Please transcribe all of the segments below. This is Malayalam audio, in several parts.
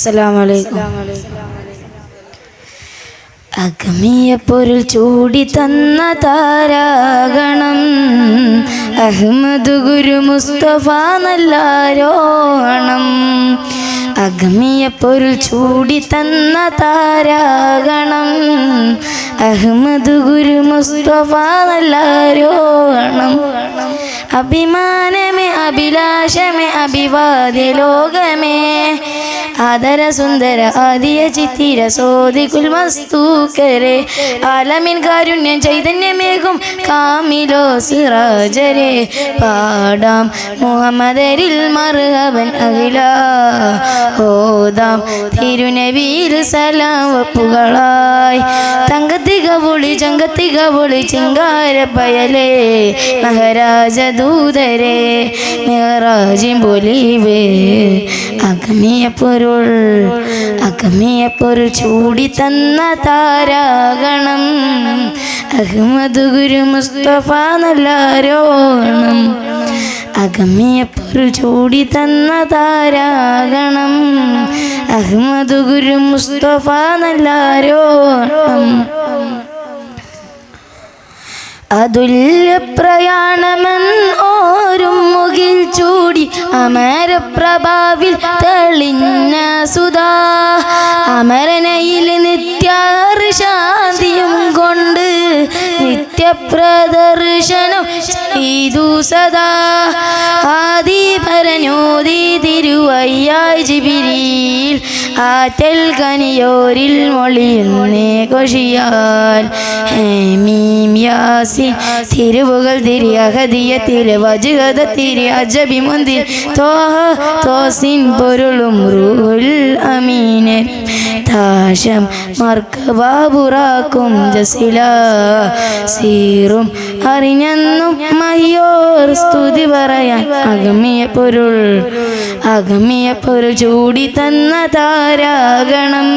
അസ്സലാമു അലൈക്കും. അഗ്മിയ പൊരുൾ ചൂടി തന്ന താരാഗണം അഹ്മദ് ഗുരു മുസ്തഫ നല്ലാരോണം. അഗ്മിയ പൊരുൾ ചൂടി തന്ന താരാഗണം അഹ്മദ് ഗുരു മുസ്തഫ നല്ലാരോണം. അഭിമാനമേ അഭിലാഷമേ അഭിവാദ്യ ലോകമേ ആദര സുന്ദര ആദിയ ചിത്തിര സോദികുൽ മസ്തൂക്കരെ ആലമിൻ കാരുണ്യം ചൈതന്യമേകും കാമിലോ സിറാജരെ പാടാം മുഹമ്മദരിൽ മർഹബൻ അഖില ഓതാം തിരുനബിയിൽ സലാം വപ്പുകളായി തങ്കത്തിക പൊളി ചങ്കത്തിക പൊളി ചിങ്കാര പയലേ മഹാരാജ ദൂതരെ മെഹറാജിൻ പൊലിവേ അഗ്മിയ പൊരുൾ ചൂടി തന്ന താരാഗണം അഹ്മദ് ഗുരു മുസ്തഫ നല്ലാരോണം. അഗ്മിയ പൊരുൾ ചൂടി തന്ന താരാഗണം അഹ്മദ് ഗുരു മുസ്തഫ നല്ലാരോണം. അതുല്യ പ്രയാണമെന്നോരും മുകിൽ ചൂടി അമരപ്രഭാവിൽ തെളിഞ്ഞ സുധാ അമരനയിൽ നിത്യശാന്തിയും കൊണ്ട് നിത്യപ്രദർശനം ചെയ്തു സദാ ആദി പരനോദി തിരുവയ്യായി ജിബിരിൽ ആറ്റൽ കനിയോരിൽ മൊളിയുന്നേ കൊഷിയാൽ ഹേമീം യാസീൻ തിരുവുകൾ തിരി അഹദിയ തിരു വജ്ഹദ തിരി അജബി മുന്തിർ തോഹ തോസിൻ പൊരുളും റൂഹുൽ അമീനൻ താശം മർക്കബാബുറാക്കും ജസില സീറും അറിഞ്ഞെന്നും മഹിയോർ സ്തുതി പറയാൻ അഗ്മിയ പൊരുൾ ചൂടി തന്ന താരാഗണം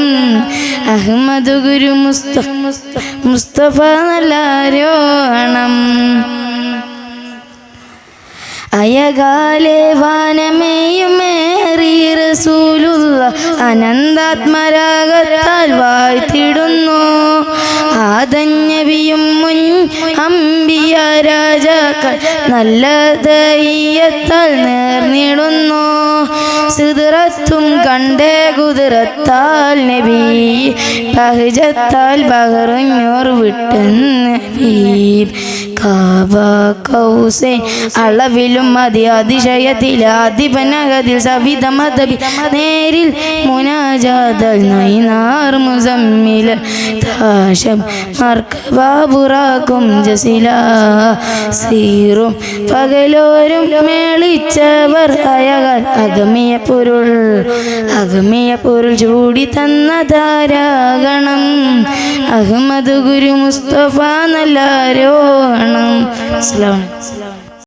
അഹ്മദ് ഗുരു മുസ്തഫ നല്ലാരോണം. അയകാലെ വാനമേയുമേറി റസൂലുള്ള അനന്താത്മരാഗത്താൽ വാഴ്ത്തിടുന്നു ആദഞ്ഞബിയും മുൻ അമ്പിയ രാജാക്കൾ നല്ല ദയ്യത്താൽ നേർന്നിടുന്നു സിദ്റത്തും കണ്ടേ കുതിരത്താൽ നബി ബഹജത്താൽ ബഹറുഞ്ഞോർ വിട്ടൻ നബി കാബ കൗസൈൻ അളവിലും മതി അതിശയത്തിൽ അധിപനഗതിൽ സവിധമതബി നേരിൽ മുനാജാദൽ നൈനാർ മുസമ്മിൽ താശം മർക്കബാബുറാക്കും ജസില സീറും പകലോരും മേളിച്ചവർ അയകൾ അഗ്മിയ പൊരുൾ ചൂടി തന്ന താരാഗണം അഹ്മദ് ഗുരു മുസ്തഫ നല്ലാരോണം. അസ്സലാമു അലൈക്കും.